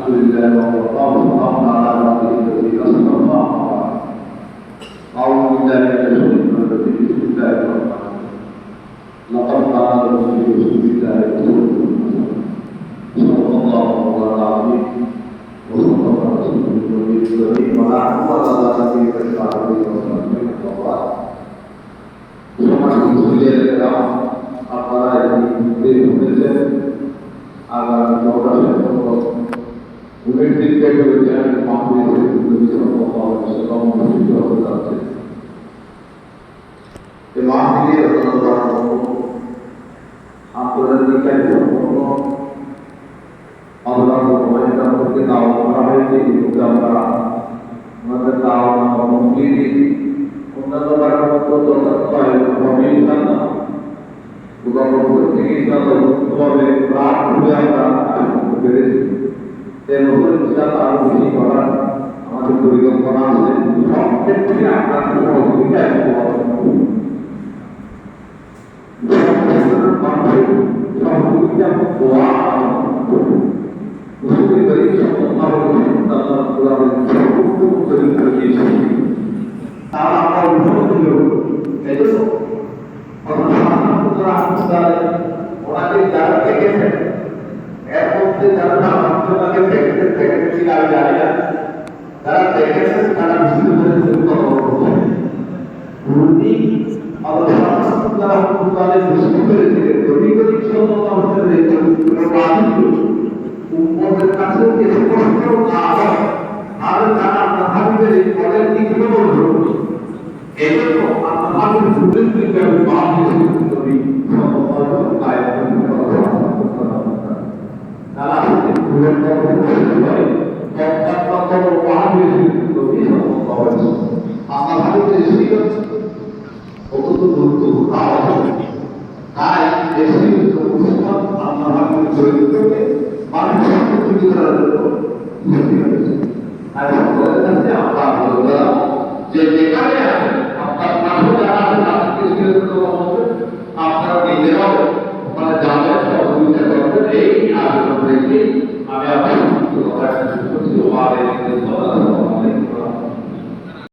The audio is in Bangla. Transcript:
لله والله وسلام على نبيه الذي اصطفى اعوذ بالله من الشيطان الرجيم بسم الله الرحمن الرحيم لقد كان لكم في رسول الله صلى الله عليه وسلم رسوله النبي الكريم ونحن على ذلك الشاهدين والشاهدين والله সম্মানিত মুসলিমরা আপনারা এই শুনেছেন আগামী 9টা সেপ্টেম্বর উনিশ দিন থেকে অনুষ্ঠিত হতে যাচ্ছে। এই মাহফিলের আন্তর্জাতিক সম্পন্ন আমাদেরকে দাওয়াত করা হয়েছে কিন্তু আমরা আমাদের দাওয়াত অন্যান্য কারণ মতো থেকে মুক্তভাবে প্রাণ খুলে আমরা পেরেছি। আরো বেশি করার আমাদের পরিকল্পনা আছে। সব ক্ষেত্রে আপনার সহযোগিতা ওনাকে যারা দেখেছেন এর মধ্যে যারা আপনাকে দেখেছি আমি জানি না, যারা দেখেছেন তারা বুঝতে পেরেছেন উনি আমাদের বুঝতে পেরেছিলেন উম্মতের কাছে স্পষ্ট না হয় আর তারা আপনাদের এই পরের দিকে বলবো এই জন্য আপনাদের ভুলের দিকে যে যেখানে আছেন আপনার পাশে যারা আছেন আপনারা নিজেরাও মানে যাদের সহযোগিতা করবেন এই আগ্রহ থেকে আমি আপনার